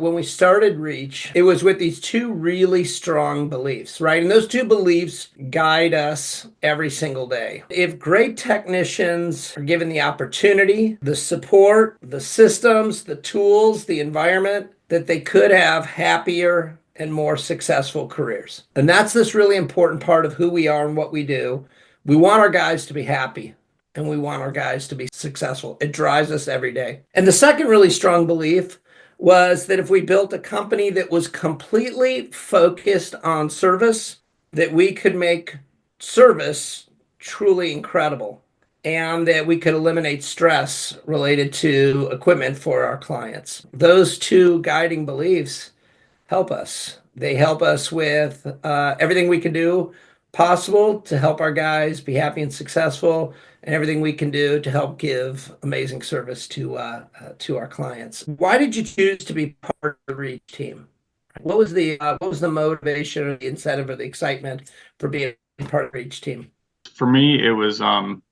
When we started Reach, it was with these two really strong beliefs, right? And those two beliefs guide us every single day. If great technicians are given the opportunity, the support, the systems, the tools, the environment, that they could have happier and more successful careers. And that's this really important part of who we are and what we do. We want our guys to be happy and we want our guys to be successful. It drives us every day. And the second really strong belief was that if we built a company that was completely focused on service, that we could make service truly incredible and that we could eliminate stress related to equipment for our clients. Those two guiding beliefs help us. They help us with everything we can do possible to help our guys be happy and successful, and everything we can do to help give amazing service to our clients. Why did you choose to be part of the Reach team? What was the motivation, or the incentive, or the excitement for being part of the Reach team? For me, it was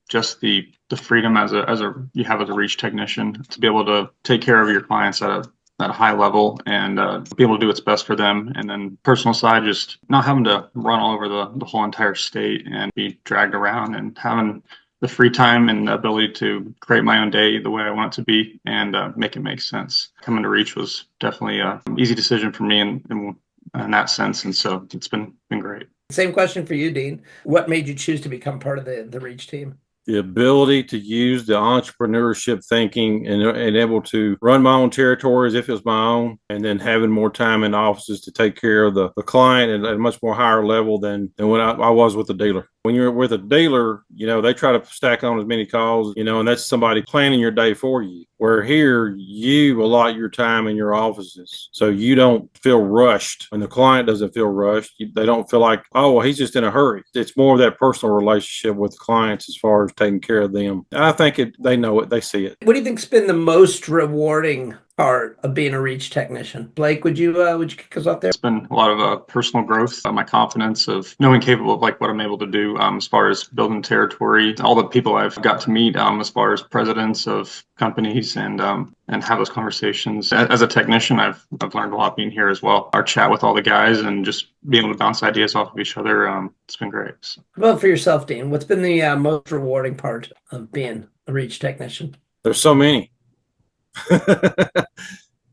just the freedom as a you have as a Reach technician to be able to take care of your clients at a high level and be able to do what's best for them. And then personal side, just not having to run all over the whole entire state and be dragged around, and having the free time and the ability to create my own day the way I want it to be and make it make sense. Coming to Reach was definitely an easy decision for me in that sense. And so it's been great. Same question for you, Dean. What made you choose to become part of the Reach team? The ability to use the entrepreneurship thinking and able to run my own territory as if it was my own, and then having more time in offices to take care of the client at a much more higher level than when I was with the dealer. When you're with a dealer, they try to stack on as many calls, and that's somebody planning your day for you. Where here, you allot your time in your offices. So you don't feel rushed, and the client doesn't feel rushed. They don't feel like, oh, well, he's just in a hurry. It's more of that personal relationship with clients as far as taking care of them. And I think they know it, they see it. What do you think's been the most rewarding part of being a Reach technician? Blake, would you kick us off there? It's been a lot of personal growth, my confidence of knowing capable of like what I'm able to do as far as building territory, all the people I've got to meet as far as presidents of companies and have those conversations. As a technician, I've learned a lot being here as well. Our chat with all the guys and just being able to bounce ideas off of each other, it's been great. So. How about for yourself, Dean? What's been the most rewarding part of being a Reach technician? There's so many.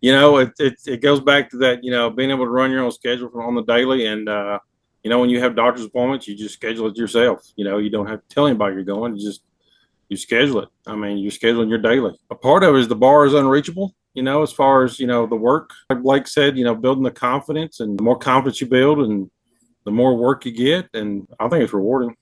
It goes back to that, being able to run your own schedule on the daily. And, when you have doctor's appointments, you just schedule it yourself. You don't have to tell anybody you're going. You schedule it. I mean, you're scheduling your daily. A part of it is the bar is unreachable, as far as, the work. Like Blake said, building the confidence, and the more confidence you build and the more work you get. And I think it's rewarding.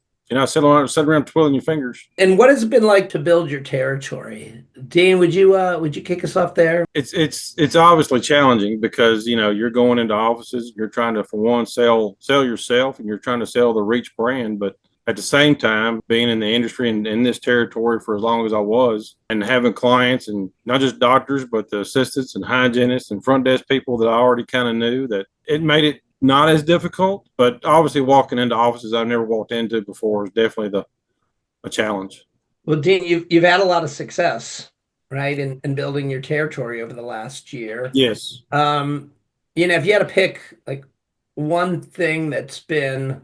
Sit around twiddling your fingers. And what has it been like to build your territory? Dean, would you kick us off there? It's obviously challenging because, you're going into offices, you're trying to, for one, sell yourself, and you're trying to sell the Reach brand. But at the same time, being in the industry and in this territory for as long as I was, and having clients, and not just doctors, but the assistants and hygienists and front desk people that I already kind of knew, that it made it not as difficult. But obviously walking into offices I've never walked into before is definitely a challenge. Well, Dean, you've had a lot of success, right, in building your territory over the last year. Yes. If you had to pick like one thing that's been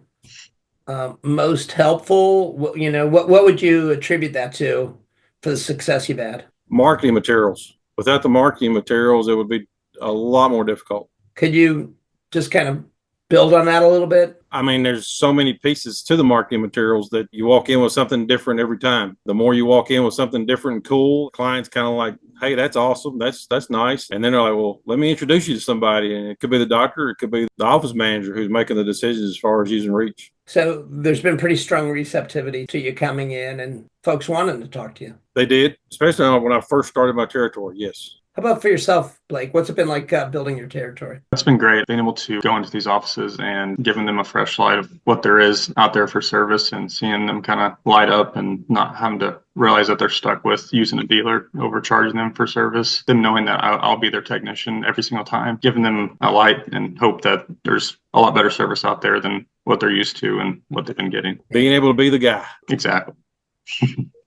most helpful, what would you attribute that to for the success you've had? Marketing materials. Without the marketing materials, it would be a lot more difficult. Could you just kind of build on that a little bit? I mean, there's so many pieces to the marketing materials that you walk in with something different every time. The more you walk in with something different and cool, clients kind of like, hey, that's awesome. That's nice. And then they're like, well, let me introduce you to somebody. And it could be the doctor. It could be the office manager who's making the decisions as far as using Reach. So there's been pretty strong receptivity to you coming in and folks wanting to talk to you. They did, especially when I first started my territory. Yes. How about for yourself, Blake? What's it been like building your territory? It's been great being able to go into these offices and giving them a fresh light of what there is out there for service, and seeing them kind of light up and not having to realize that they're stuck with using a dealer, overcharging them for service. Them knowing that I'll be their technician every single time, giving them a light and hope that there's a lot better service out there than what they're used to and what they've been getting. Being able to be the guy. Exactly.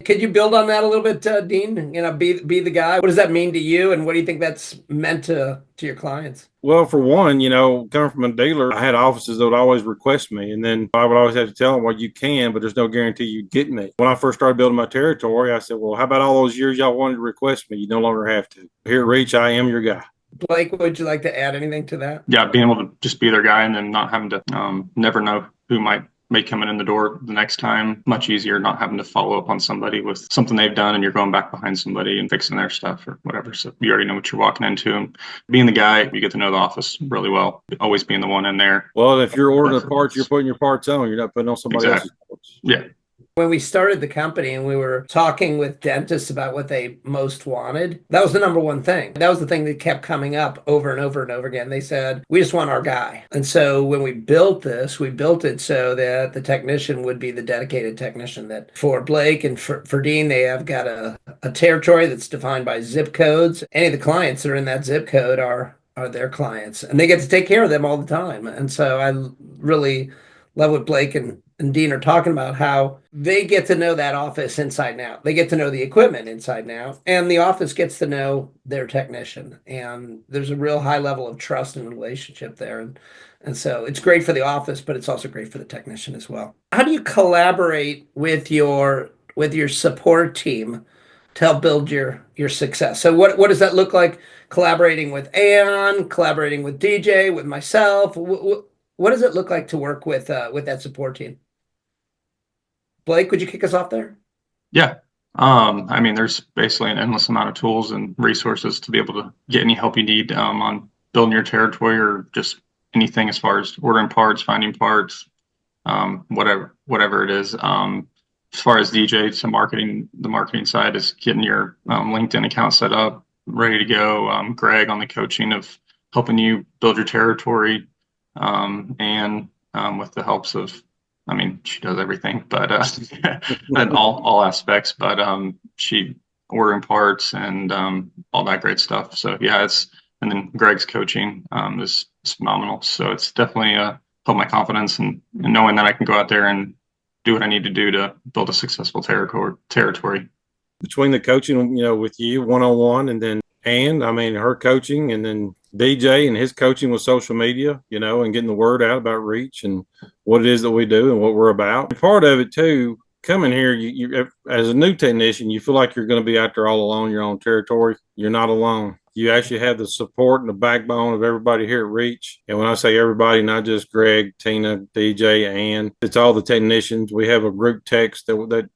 Could you build on that a little bit, Dean? Be the guy. What does that mean to you, and what do you think that's meant to your clients? Well, for one, coming from a dealer, I had offices that would always request me. And then I would always have to tell them, well, you can, but there's no guarantee you get me. When I first started building my territory, I said, well, how about all those years y'all wanted to request me? You no longer have to. Here at Reach, I am your guy. Blake, would you like to add anything to that? Yeah, being able to just be their guy and then not having to never know who may come in the door the next time. Much easier not having to follow up on somebody with something they've done and you're going back behind somebody and fixing their stuff or whatever. So you already know what you're walking into. And being the guy, you get to know the office really well. Always being the one in there. Well, if you're ordering the parts, you're putting your parts on. You're not putting on somebody else's parts. Yeah. When we started the company and we were talking with dentists about what they most wanted, that was the number one thing. That was the thing that kept coming up over and over and over again. They said, we just want our guy. And so when we built this, we built it so that the technician would be the dedicated technician. That for Blake and for Dean, they have got a territory that's defined by zip codes. Any of the clients that are in that zip code are their clients, and they get to take care of them all the time. And so I really love what Blake and Dean are talking about, how they get to know that office inside and out. They get to know the equipment inside and out, and the office gets to know their technician. And there's a real high level of trust and relationship there. And so it's great for the office, but it's also great for the technician as well. How do you collaborate with your support team to help build your success? So what does that look like? Collaborating with Ann, collaborating with DJ, with myself. What does it look like to work with that support team? Blake, would you kick us off there? Yeah. There's basically an endless amount of tools and resources to be able to get any help you need on building your territory or just anything as far as ordering parts, finding parts, whatever it is. As far as DJ to marketing, the marketing side is getting your LinkedIn account set up, ready to go. Greg on the coaching of helping you build your territory, and with the helps of, she does everything, but in all aspects. But she ordering parts and all that great stuff. So yeah, and then Greg's coaching is phenomenal. So it's definitely helped my confidence and knowing that I can go out there and do what I need to do to build a successful territory. Between the coaching, with you one-on-one, and then her coaching, and then DJ and his coaching with social media, and getting the word out about Reach and what it is that we do and what we're about. And part of it too, coming here, you as a new technician, you feel like you're going to be out there all alone, your own territory. You're not alone. You actually have the support and the backbone of everybody here at Reach. And when I say everybody, not just Greg, Tina, DJ, and it's all the technicians. We have a group text that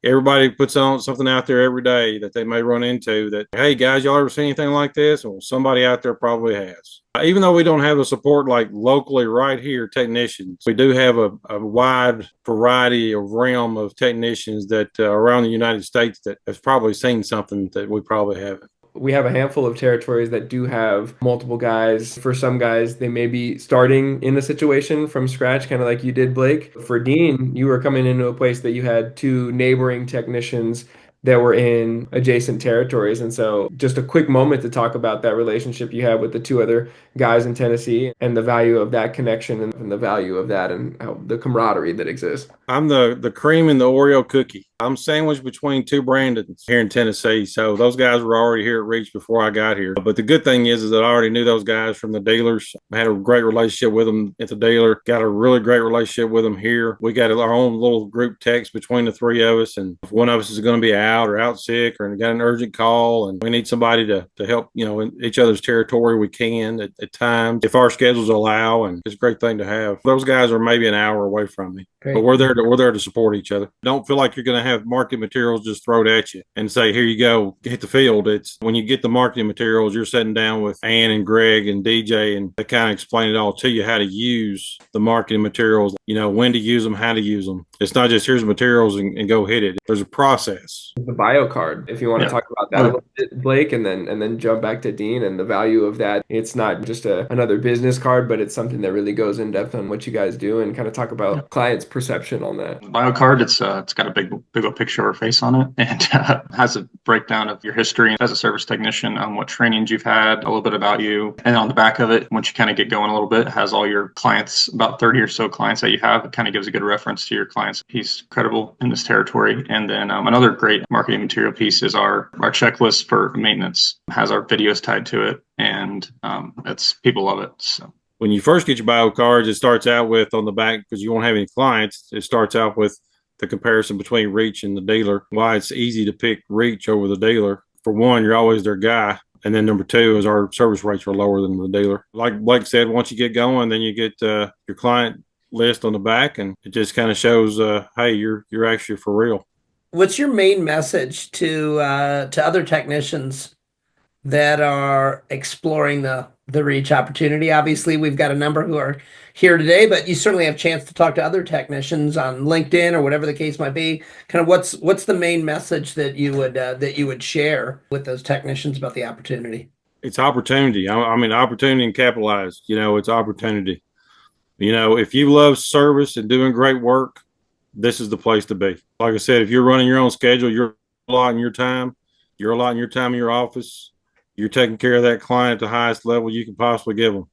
everybody puts on something out there every day that they may run into that, hey guys, y'all ever seen anything like this? Well, somebody out there probably has. Even though we don't have the support like locally right here, technicians, we do have a wide variety of realm of technicians that around the United States that have probably seen something that we probably haven't. We have a handful of territories that do have multiple guys. For some guys, they may be starting in a situation from scratch, kind of like you did, Blake. For Dean, you were coming into a place that you had two neighboring technicians that were in adjacent territories. And so just a quick moment to talk about that relationship you have with the two other guys in Tennessee and the value of that connection and the value of that and how the camaraderie that exists. I'm the cream in the Oreo cookie. I'm sandwiched between two Brandons here in Tennessee. So those guys were already here at Reach before I got here. But the good thing is that I already knew those guys from the dealers. I had a great relationship with them at the dealer. Got a really great relationship with them here. We got our own little group text between the three of us. And if one of us is going to be out or out sick or got an urgent call and we need somebody to help, in each other's territory, we can at times if our schedules allow. And it's a great thing to have. Those guys are maybe an hour away from me. Great. But we're there to support each other. Don't feel like you're going to have marketing materials just thrown at you and say, here you go, hit the field. It's when you get the marketing materials, you're sitting down with Ann and Greg and DJ, and they kind of explain it all to you, how to use the marketing materials, when to use them, how to use them. It's not just here's the materials and go hit it. There's a process. The bio card, if you want to talk about that a little bit, Blake, and then jump back to Dean and the value of that. It's not just another business card, but it's something that really goes in depth on what you guys do and kind of talk about clients' perception on that. Bio card, it's got a big old picture of her face on it, and has a breakdown of your history as a service technician, what trainings you've had, a little bit about you. And on the back of it, once you kind of get going a little bit, it has all your clients, about 30 or so clients that you have. It kind of gives a good reference to your clients clients. He's credible in this territory. And then another great marketing material piece is our checklist for maintenance. It has our videos tied to it, and it's people love it. So when you first get your bio cards, it starts out with on the back, because you won't have any clients, it starts out with the comparison between Reach and the dealer. Why it's easy to pick Reach over the dealer. For one, you're always their guy. And then number two is our service rates are lower than the dealer. Like Blake said, once you get going, then you get your client list on the back, and it just kind of shows, hey, you're actually for real. What's your main message to other technicians that are exploring the Reach opportunity? Obviously, we've got a number who are here today, but you certainly have a chance to talk to other technicians on LinkedIn or whatever the case might be. Kind of what's the main message that you would share with those technicians about the opportunity? It's opportunity. I mean, opportunity and capitalized. It's opportunity. If you love service and doing great work, this is the place to be. Like I said, if you're running your own schedule, you're allotting your time. You're allotting your time in your office. You're taking care of that client at the highest level you can possibly give them.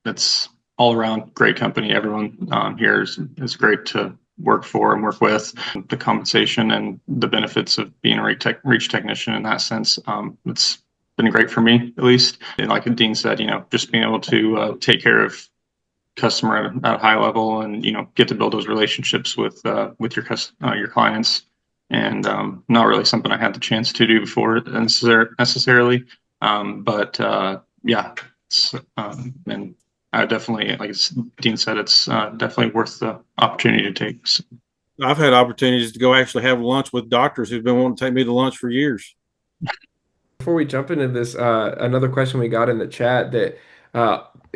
it's all around great company. Everyone here is great to work for and work with. The compensation and the benefits of being a reach technician in that sense, it's been great for me, at least. And like Dean said, just being able to take care of customer at a high level, and get to build those relationships with your clients, and not really something I had the chance to do before necessarily, but yeah, and I definitely, like Dean said, it's definitely worth the opportunity to take. So. I've had opportunities to go actually have lunch with doctors who've been wanting to take me to lunch for years. Before we jump into this, another question we got in the chat that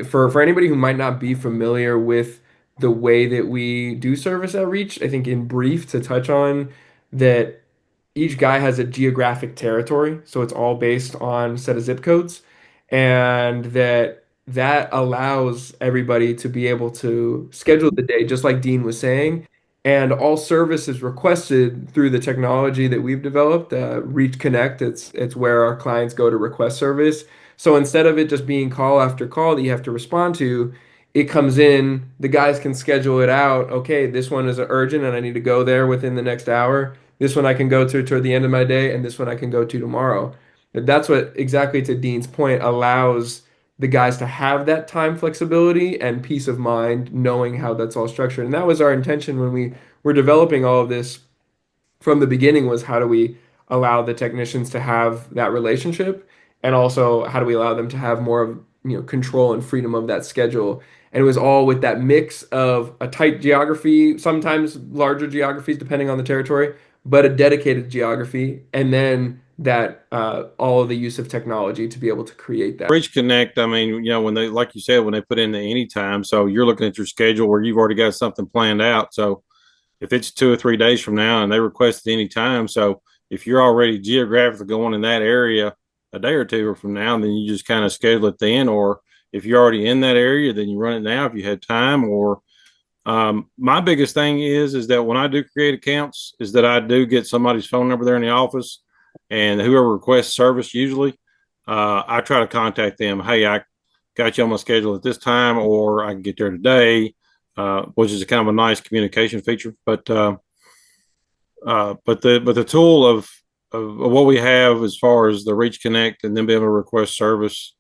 for anybody who might not be familiar with the way that we do service outreach, I think in brief to touch on that each guy has a geographic territory, so it's all based on a set of zip codes, and that allows everybody to be able to schedule the day, just like Dean was saying, and all service is requested through the technology that we've developed, Reach Connect. It's where our clients go to request service. So instead of it just being call after call that you have to respond to, it comes in, the guys can schedule it out. Okay, this one is urgent and I need to go there within the next hour. This one I can go to toward the end of my day, and this one I can go to tomorrow. That's what, exactly to Dean's point, allows the guys to have that time flexibility and peace of mind knowing how that's all structured. And that was our intention when we were developing all of this from the beginning, was how do we allow the technicians to have that relationship, and also how do we allow them to have more of control and freedom of that schedule. And it was all with that mix of a tight geography, sometimes larger geographies depending on the territory, but a dedicated geography, and then that all of the use of technology to be able to create that. Reach Connect, I mean, when they, like you said, when they put in the anytime, so you're looking at your schedule where you've already got something planned out. So if it's 2 or 3 days from now and they request it any time, so if you're already geographically going in that area a day or two from now, then you just kind of schedule it then. Or if you're already in that area, then you run it now if you had time. Or my biggest thing is that when I do create accounts, is that I do get somebody's phone number there in the office, and whoever requests service, usually I try to contact them. Hey, I got you on my schedule at this time, or I can get there today, which is a kind of a nice communication feature. But the tool of what we have as far as the Reach Connect and then being able to request service,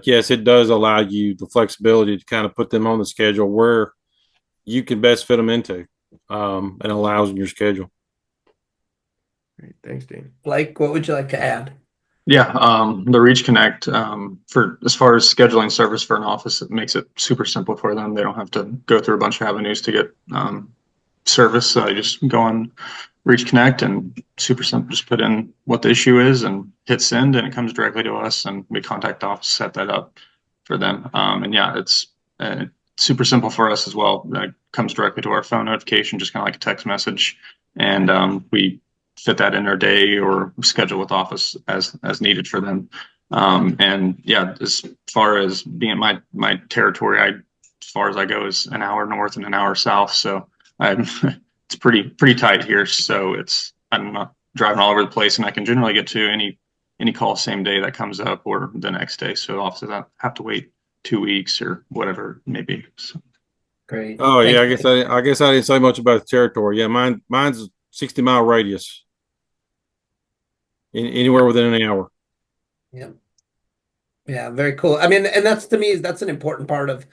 yes, it does allow you the flexibility to kind of put them on the schedule where you can best fit them into, and allows in your schedule. Great. Thanks, Dean. Blake, what would you like to add? Yeah, the Reach Connect, for as far as scheduling service for an office, it makes it super simple for them. They don't have to go through a bunch of avenues to get service. So they just go on Reach Connect, and super simple. Just put in what the issue is and hit send, and it comes directly to us, and we contact the office, set that up for them. And yeah, it's super simple for us as well. It comes directly to our phone notification, just kind of like a text message, and we fit that in our day or schedule with office as needed for them. And yeah, as far as being my territory, as far as I go is an hour north and an hour south. So it's pretty tight here. So I'm not driving all over the place, and I can generally get to any call same day that comes up or the next day. So offices I have to wait 2 weeks or whatever it may be. So. Great. Oh yeah, Thanks. I guess I didn't say much about the territory. Yeah, mine's a 60-mile radius, anywhere within an hour. Yeah. Yeah, very cool. I mean, and that's to me, that's an important part of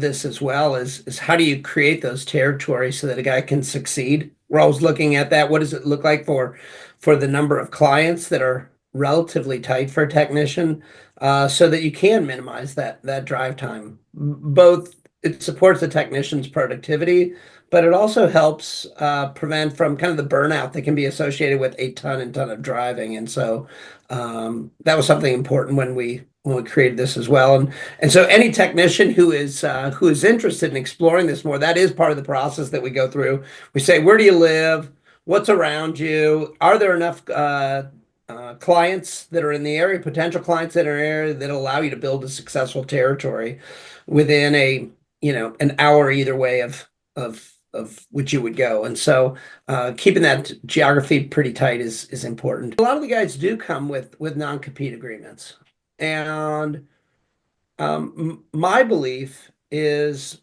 this as well is how do you create those territories so that a guy can succeed? We're always looking at that. What does it look like for the number of clients that are relatively tight for a technician, so that you can minimize that drive time. Both it supports the technician's productivity, but it also helps prevent from kind of the burnout that can be associated with a ton and ton of driving. And so that was something important when we created this as well. And so any technician who is interested in exploring this more, that is part of the process that we go through. We say, where do you live? What's around you? Are there enough clients that are in the area, potential clients that are in the area that allow you to build a successful territory within an hour either way of which you would go. And so keeping that geography pretty tight is important. A lot of the guys do come with non-compete agreements. And my belief is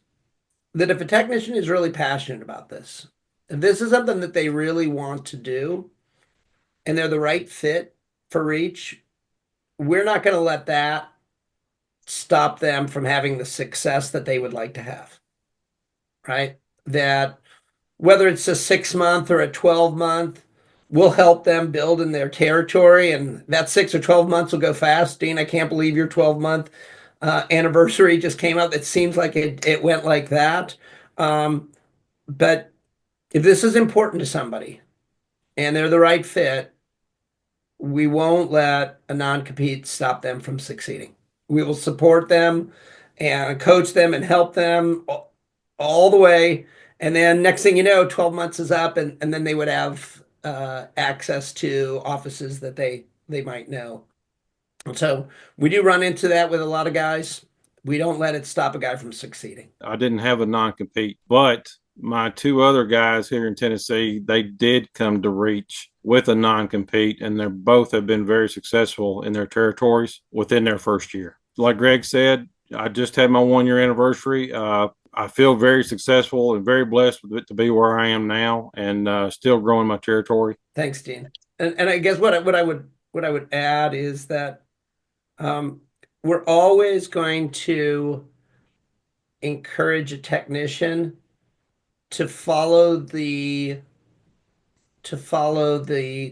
that if a technician is really passionate about this, if this is something that they really want to do and they're the right fit for Reach, we're not going to let that stop them from having the success that they would like to have, right? That whether it's a 6 month or a 12 month, we'll help them build in their territory. And that 6 or 12 months will go fast. Dean, I can't believe your 12-month anniversary just came up. It seems like it went like that. But if this is important to somebody and they're the right fit, we won't let a non-compete stop them from succeeding. We will support them and coach them and help them all the way. And then next thing you know, 12 months is up and then they would have access to offices that they might know. And so we do run into that with a lot of guys. We don't let it stop a guy from succeeding. I didn't have a non-compete, but my two other guys here in Tennessee, they did come to Reach with a non-compete, and they both have been very successful in their territories within their first year. Like Greg said, I just had my 1 year anniversary. I feel very successful and very blessed with it to be where I am now, and still growing my territory. Thanks, Dean. And I guess what I would add is that we're always going to encourage a technician to follow the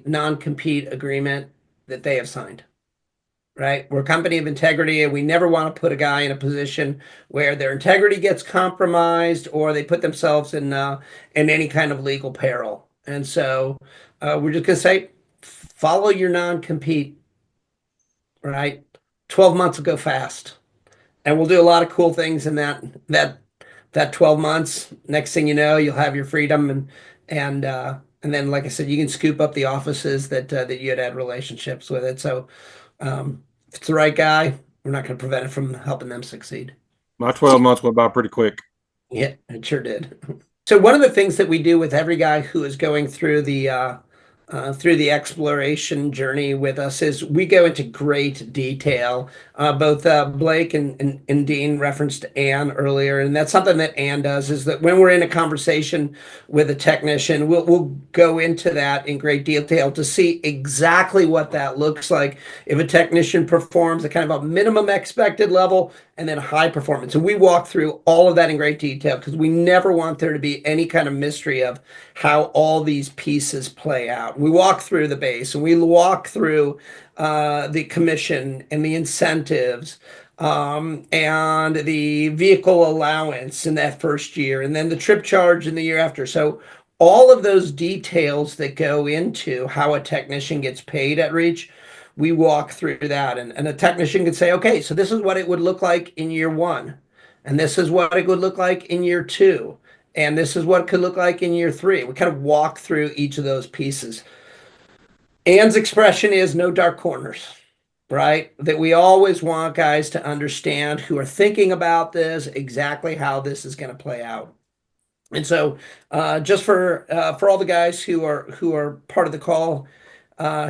non-compete agreement that they have signed. Right? We're a company of integrity, and we never want to put a guy in a position where their integrity gets compromised or they put themselves in any kind of legal peril. And so we're just going to say, follow your non-compete, right? 12 months will go fast, and we'll do a lot of cool things in that 12 months. Next thing you know, you'll have your freedom, and then, like I said, you can scoop up the offices that you had relationships with it. So if it's the right guy, we're not going to prevent it from helping them succeed. My 12 months went by pretty quick. Yeah, it sure did. So one of the things that we do with every guy who is going through the exploration journey with us is we go into great detail. Both Blake and Dean referenced Ann earlier, and that's something that Ann does is that when we're in a conversation with a technician, we'll go into that in great detail to see exactly what that looks like if a technician performs at kind of a minimum expected level and then high performance. And we walk through all of that in great detail because we never want there to be any kind of mystery of how all these pieces play out. We walk through the base and we walk through the commission and the incentives and the vehicle allowance in that first year, and then the trip charge in the year after. So all of those details that go into how a technician gets paid at Reach, we walk through that. And a technician could say, okay, so this is what it would look like in year one. And this is what it would look like in year two. And this is what it could look like in year three. We kind of walk through each of those pieces. Ann's expression is no dark corners, right? That we always want guys to understand who are thinking about this, exactly how this is going to play out. And so just for all the guys who are part of the call,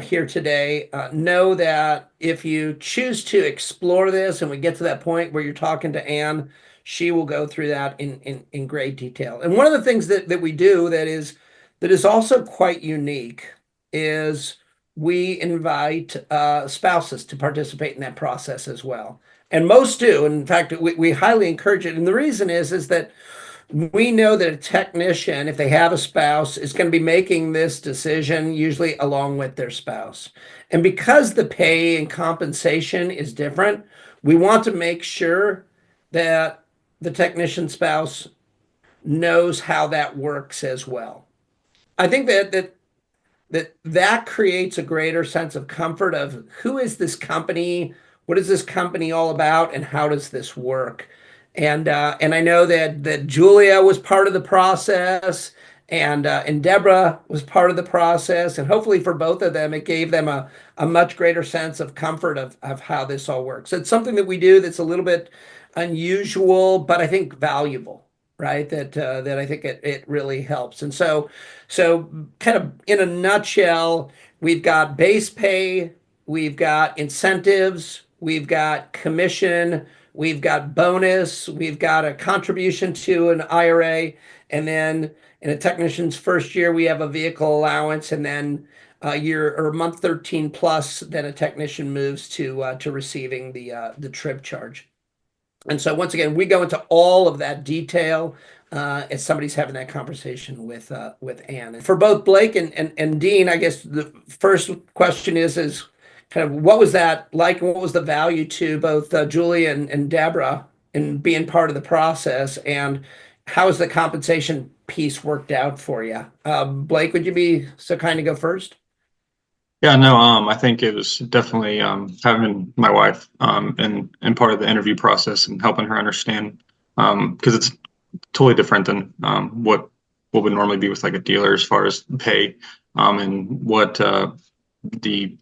here today, know that if you choose to explore this and we get to that point where you're talking to Anne, she will go through that in great detail. And one of the things that we do that is also quite unique is we invite spouses to participate in that process as well. And most do. In fact, we highly encourage it. And the reason is that we know that a technician, if they have a spouse, is going to be making this decision usually along with their spouse. And because the pay and compensation is different, we want to make sure that the technician spouse knows how that works as well. I think that creates a greater sense of comfort of who is this company, what is this company all about, and how does this work. And I know that Julia was part of the process, and Deborah was part of the process, and hopefully for both of them, it gave them a much greater sense of comfort of how this all works. It's something that we do that's a little bit unusual, but I think valuable, right? That I think it really helps. And so kind of in a nutshell, we've got base pay, we've got incentives, we've got commission, we've got bonus, we've got a contribution to an IRA, and then in a technician's first year, we have a vehicle allowance, and then year or month 13 plus, then a technician moves to receiving the trip charge. And so once again, we go into all of that detail as somebody's having that conversation with Anne. And for both Blake and Dean, I guess the first question is kind of what was that like, and what was the value to both Julie and Deborah in being part of the process, and how has the compensation piece worked out for you? Blake, would you be so kind to go first? Yeah, no, I think it was definitely having my wife and part of the interview process and helping her understand because it's totally different than what would normally be with like a dealer as far as pay and the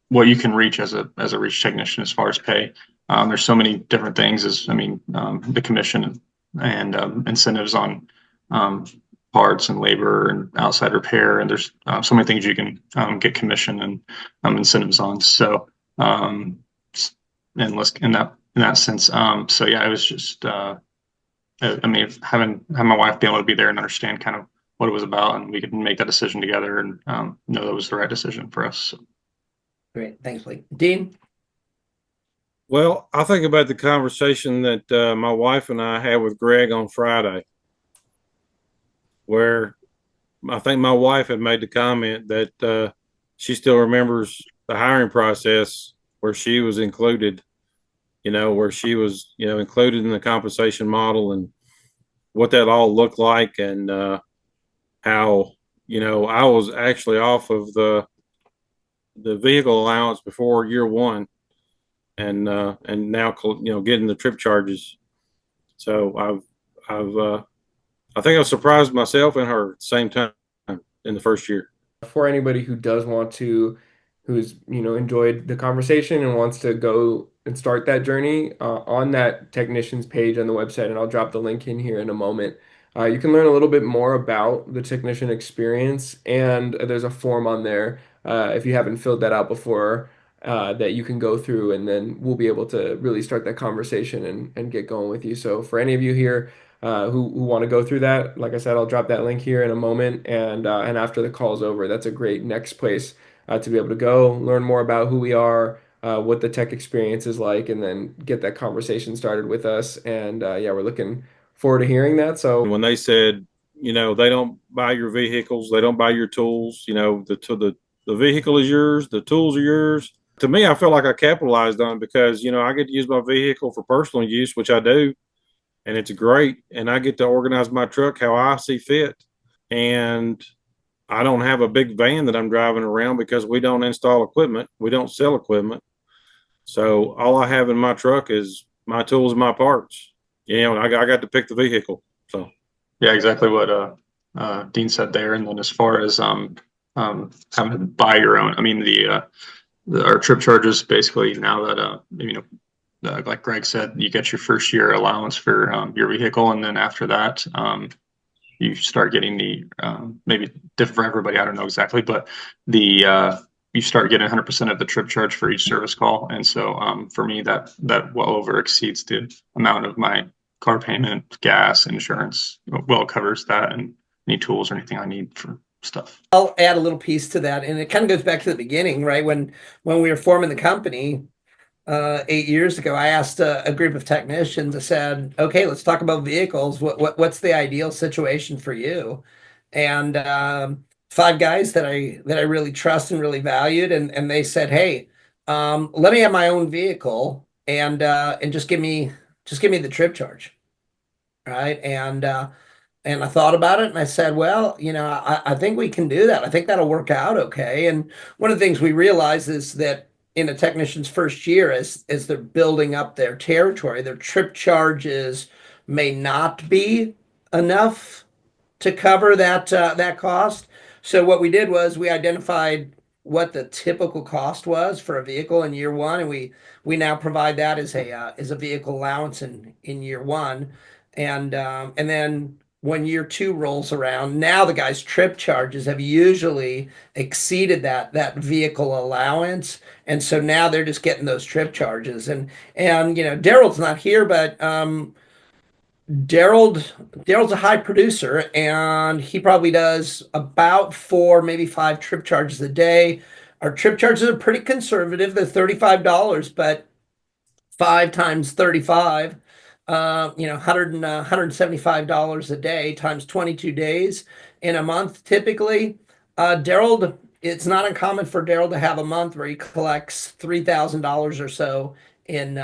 what you can reach as a reach technician as far as pay. There's so many different things. The commission and incentives on parts and labor and outside repair, and there's so many things you can get commission and incentives on. So and let's in that sense. So yeah, it was just I mean, having my wife be able to be there and understand kind of what it was about, and we could make that decision together and know that was the right decision for us. So. Great, thanks, Blake. Dean? Well, I think about the conversation that my wife and I had with Greg on Friday, where I think my wife had made the comment that she still remembers the hiring process where she was included, where she was, included in the compensation model and what that all looked like, and how, I was actually off of the vehicle allowance before year one, and now, getting the trip charges. So I think I surprised myself and her at the same time in the first year. For anybody who does want to, who's enjoyed the conversation and wants to go and start that journey, on that technician's page on the website, and I'll drop the link in here in a moment. You can learn a little bit more about the technician experience, and there's a form on there if you haven't filled that out before, that you can go through, and then we'll be able to really start that conversation and get going with you. So for any of you here who want to go through that, like I said, I'll drop that link here in a moment, and after the call's over, that's a great next place to be able to go learn more about who we are, what the tech experience is like, and then get that conversation started with us. And yeah, we're looking forward to hearing that. So when they said, they don't buy your vehicles, they don't buy your tools, the vehicle is yours, the tools are yours. To me, I feel like I capitalized on it because, I get to use my vehicle for personal use, which I do, and it's great. And I get to organize my truck how I see fit. And I don't have a big van that I'm driving around because we don't install equipment. We don't sell equipment. So all I have in my truck is my tools and my parts. I got to pick the vehicle. So yeah, exactly what Dean said there. And then as far as having to buy your own, I mean our trip charges basically now that like Greg said, you get your first year allowance for your vehicle, and then after that you start getting the maybe different for everybody. I don't know exactly, but the you start getting 100% of the trip charge for each service call. And so for me, that well over exceeds the amount of my car payment, gas, insurance. Well, it covers that, and any tools or anything I need for stuff. I'll add a little piece to that, and it kind of goes back to the beginning, right? When we were forming the company 8 years ago, I asked a group of technicians. I said, "Okay, let's talk about vehicles. What's the ideal situation for you?" And five guys that I really trust and really valued, and they said, "Hey, let me have my own vehicle and just give me the trip charge, right?" And I thought about it and I said, well, I think we can do that. I think that'll work out okay. And one of the things we realize is that in a technician's first year, as they're building up their territory, their trip charges may not be enough to cover that cost. So what we did was we identified what the typical cost was for a vehicle in year one, and we now provide that as a vehicle allowance in year one, and then when year two rolls around, now the guy's trip charges have usually exceeded that vehicle allowance, and so now they're just getting those trip charges. And Daryl's not here, but Daryl's a high producer, and he probably does about four, maybe five trip charges a day. Our trip charges are pretty conservative. They're $35, but 5 times 35, $175 a day times 22 days in a month typically. It's not uncommon for Daryl to have a month where he collects $3,000 or so in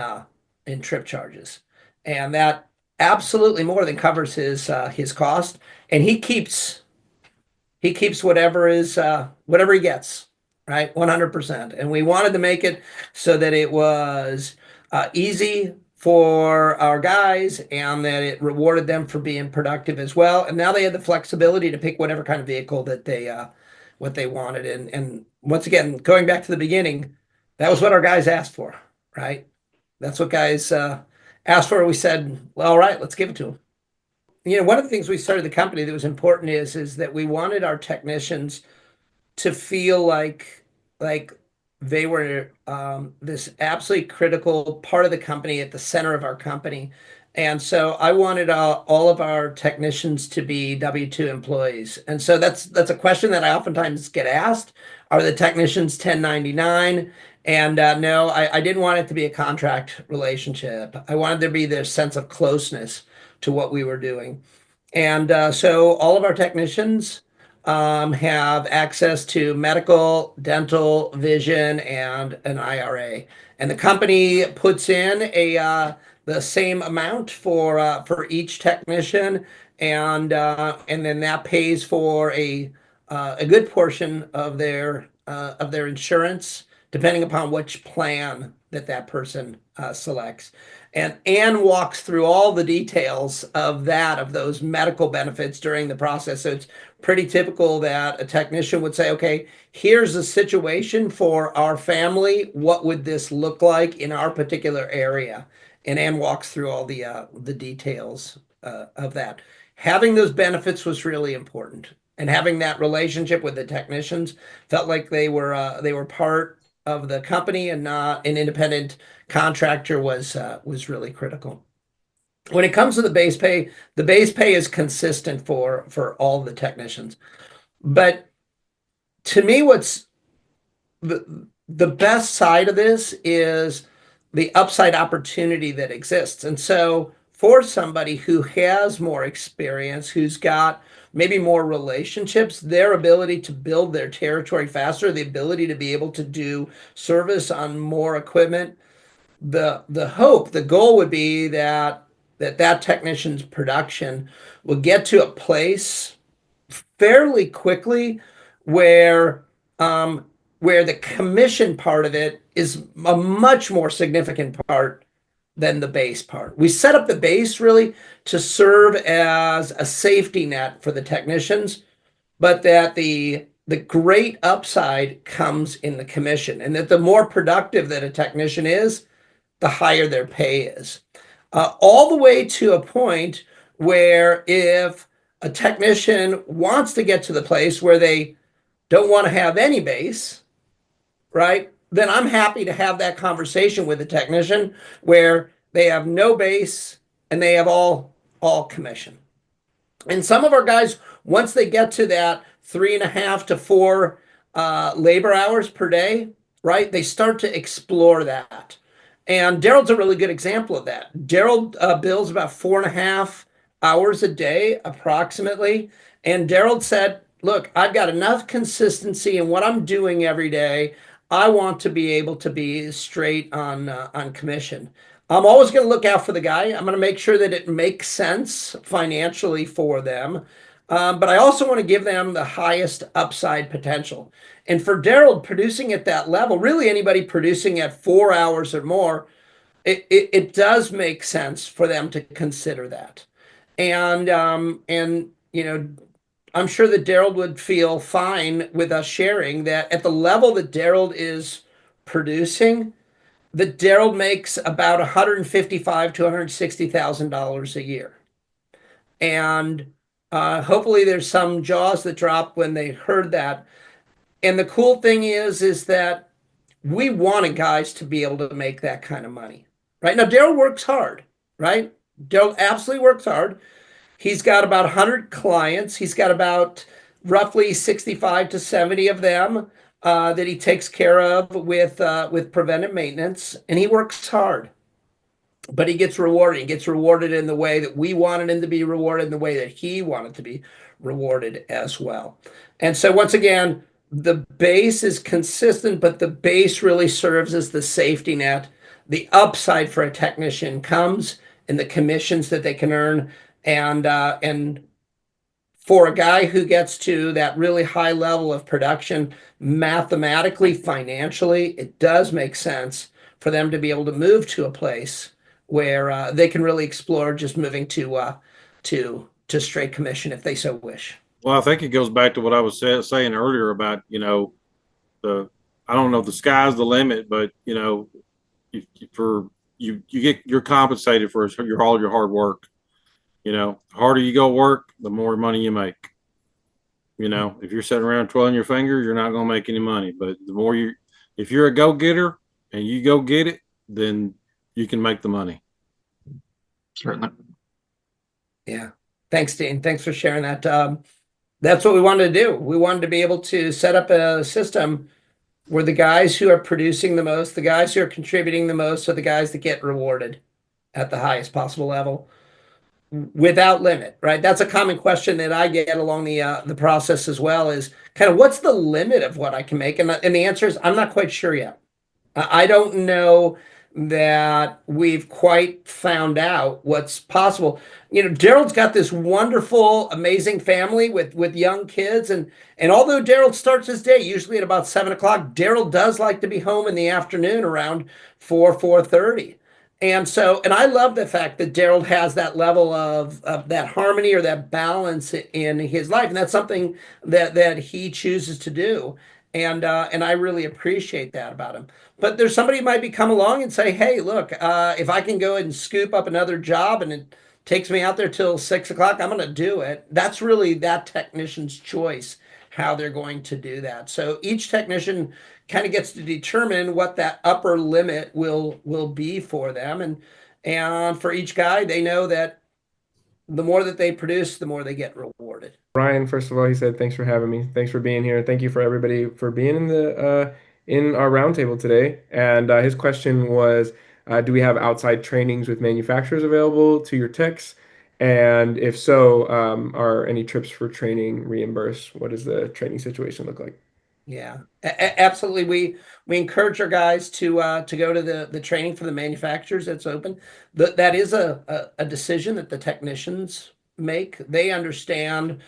trip charges, and that absolutely more than covers his cost, and he keeps whatever he gets, right? 100%. And we wanted to make it so that it was easy for our guys and that it rewarded them for being productive as well. And now they had the flexibility to pick whatever kind of vehicle that what they wanted. And once again, going back to the beginning, that was what our guys asked for, right? That's what guys asked for. We said, well, all right, let's give it to them. One of the things we started the company that was important is that we wanted our technicians to feel like they were this absolutely critical part of the company, at the center of our company. And so I wanted all of our technicians to be W-2 employees. And so that's a question that I oftentimes get asked. Are the technicians 1099? And no, I didn't want it to be a contract relationship. I wanted there to be this sense of closeness to what we were doing. And so all of our technicians have access to medical, dental, vision, and an IRA. And the company puts in the same amount for each technician, and then that pays for a good portion of their insurance, depending upon which plan that person selects. And Anne walks through all the details of those medical benefits during the process. So it's pretty typical that a technician would say, okay, here's a situation for our family. What would this look like in our particular area? And Anne walks through all the details of that. Having those benefits was really important, and having that relationship with the technicians felt like they were part of the company and not an independent contractor was really critical. When it comes to the base pay is consistent for all the technicians. But to me, what's the best side of this is the upside opportunity that exists. And so for somebody who has more experience, who's got maybe more relationships, their ability to build their territory faster, the ability to be able to do service on more equipment, the goal would be that technician's production will get to a place fairly quickly where the commission part of it is a much more significant part than the base part. We set up the base really to serve as a safety net for the technicians, but that the great upside comes in the commission, and that the more productive that a technician is, the higher their pay is. All the way to a point where if a technician wants to get to the place where they don't want to have any base, right? Then I'm happy to have that conversation with the technician where they have no base and they have all commission. And some of our guys, once they get to that 3.5 to 4 labor hours per day, right, they start to explore that. And Daryl's a really good example of that. Daryl bills about 4.5 hours a day, approximately. And Daryl said, look, I've got enough consistency in what I'm doing every day. I want to be able to be straight on commission. I'm always going to look out for the guy. I'm going to make sure that it makes sense financially for them. But I also want to give them the highest upside potential. And for Daryl, producing at that level, really anybody producing at 4 hours or more, it does make sense for them to consider that. And I'm sure that Daryl would feel fine with us sharing that at the level that Daryl is producing, that Daryl makes about 155 to $160,000 a year. And hopefully there's some jaws that drop when they heard that. And the cool thing is that we wanted guys to be able to make that kind of money. Right now, Daryl works hard, right? Daryl absolutely works hard. He's got about 100 clients. He's got about roughly 65 to 70 of them that he takes care of with preventive maintenance, and he works hard. But he gets rewarded. He gets rewarded in the way that we wanted him to be rewarded, in the way that he wanted to be rewarded as well. And so once again, the base is consistent, but the base really serves as the safety net. The upside for a technician comes in the commissions that they can earn, and for a guy who gets to that really high level of production, mathematically, financially, it does make sense for them to be able to move to a place where they can really explore just moving to straight commission if they so wish. Well, I think it goes back to what I was saying earlier about, the, I don't know, the sky's the limit, but, you're compensated for all your hard work. The harder you go work, the more money you make. If you're sitting around twirling your fingers, you're not going to make any money. But if you're a go getter and you go get it, then you can make the money. Certainly. Yeah. Thanks, Dean. Thanks for sharing that. That's what we wanted to do. We wanted to be able to set up a system where the guys who are producing the most, the guys who are contributing the most, are the guys that get rewarded at the highest possible level without limit, right? That's a common question that I get along the process as well, is kind of what's the limit of what I can make? And the answer is I'm not quite sure yet. I don't know that we've quite found out what's possible. Daryl's got this wonderful, amazing family with young kids, and although Daryl starts his day usually at about 7 o'clock, Daryl does like to be home in the afternoon around 4:30. And I love the fact that Daryl has that level of that harmony or that balance in his life, and that's something that he chooses to do. And I really appreciate that about him. But there's somebody who might be come along and say, hey, look, if I can go and scoop up another job and it takes me out there till 6 o'clock, I'm going to do it. That's really that technician's choice, how they're going to do that. So each technician kind of gets to determine what that upper limit will be for them. And for each guy, they know that the more that they produce, the more they get rewarded. Ryan, first of all, he said, thanks for having me. Thanks for being here. Thank you for everybody for being in our roundtable today. And his question was, do we have outside trainings with manufacturers available to your techs? And if so, are any trips for training reimbursed? What does the training situation look like? Yeah, absolutely. We encourage our guys to go to the training for the manufacturers that's open. That is a decision that the technicians make. They understand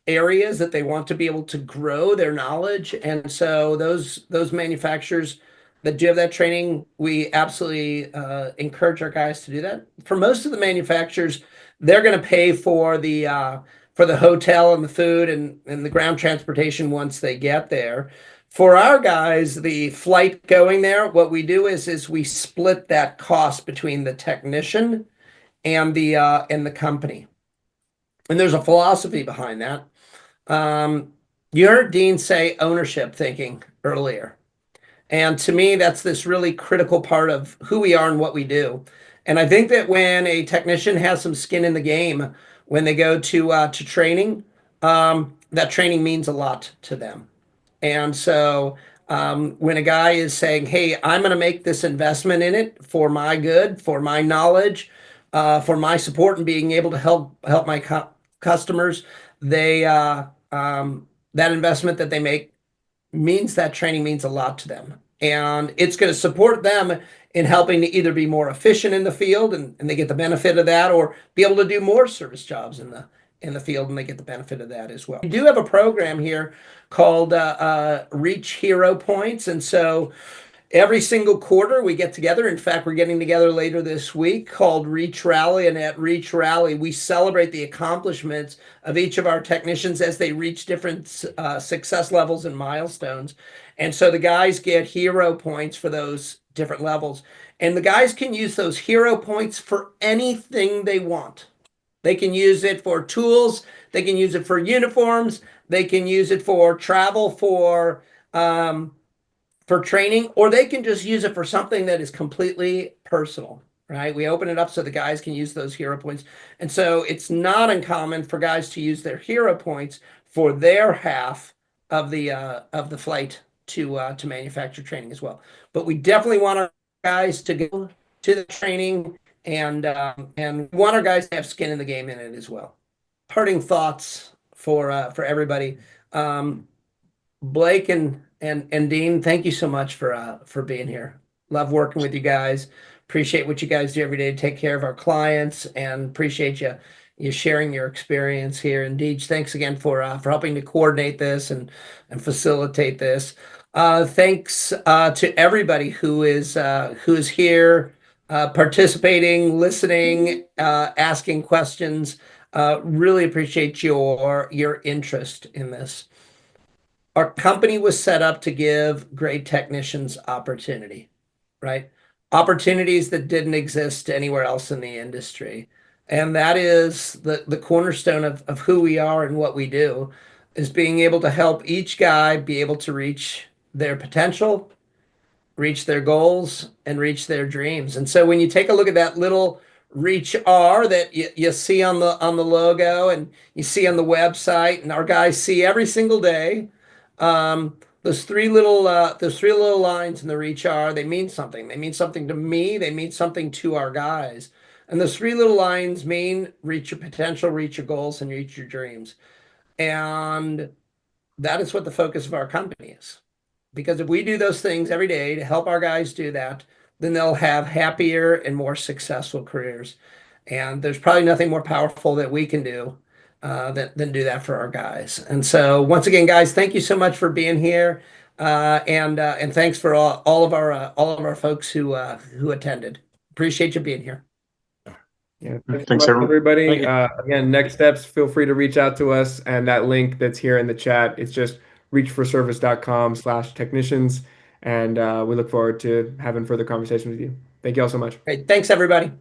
areas that they want to be able to grow their knowledge, and so those manufacturers that do have that training, we absolutely encourage our guys to do that. For most of the manufacturers, they're going to pay for the hotel and the food and the ground transportation once they get there. For our guys, the flight going there, what we do is we split that cost between the technician and the company. And there's a philosophy behind that. You heard Dean say ownership thinking earlier. And to me, that's this really critical part of who we are and what we do. And I think that when a technician has some skin in the game, when they go to training, that training means a lot to them. And so when a guy is saying, "Hey, I'm going to make this investment in it for my good, for my knowledge, for my support, and being able to help my customers," they that investment that they make means that training means a lot to them. And it's going to support them in helping to either be more efficient in the field and they get the benefit of that, or be able to do more service jobs in the field and they get the benefit of that as well. We do have a program here called Reach Hero Points. And so every single quarter we get together. In fact, we're getting together later this week called Reach Rally. And at Reach Rally, we celebrate the accomplishments of each of our technicians as they reach different success levels and milestones. And so the guys get hero points for those different levels. And the guys can use those hero points for anything they want. They can use it for tools. They can use it for uniforms. They can use it for travel, for training, or they can just use it for something that is completely personal, right? We open it up so the guys can use those hero points. And so it's not uncommon for guys to use their hero points for their half of the flight to manufacture training as well. But we definitely want our guys to go to the training and we want our guys to have skin in the game in it as well. Parting thoughts for everybody. Blake and Dean, thank you so much for being here. Love working with you guys. Appreciate what you guys do every day to take care of our clients, and appreciate you sharing your experience here. And Deej, thanks again for helping to coordinate this and facilitate this. Thanks to everybody who is here, participating, listening, asking questions. Really appreciate your interest in this. Our company was set up to give great technicians opportunity, right? Opportunities that didn't exist anywhere else in the industry. And that is the cornerstone of who we are and what we do, is being able to help each guy be able to reach their potential, reach their goals, and reach their dreams. And so when you take a look at that little Reach R that you see on the logo and you see on the website, and our guys see every single day, those three little lines in the Reach R, they mean something. They mean something to me. They mean something to our guys. And those three little lines mean reach your potential, reach your goals, and reach your dreams. And that is what the focus of our company is. Because if we do those things every day to help our guys do that, then they'll have happier and more successful careers. And there's probably nothing more powerful that we can do than do that for our guys. And so once again, guys, thank you so much for being here, and thanks for all of our folks who attended. Appreciate you being here. Yeah, Thanks, everyone. everybody. Again, next steps, feel free to reach out to us, and that link that's here in the chat, it's just reachforservice.com/technicians, and we look forward to having further conversation with you. Thank you all so much. Great. Thanks, everybody.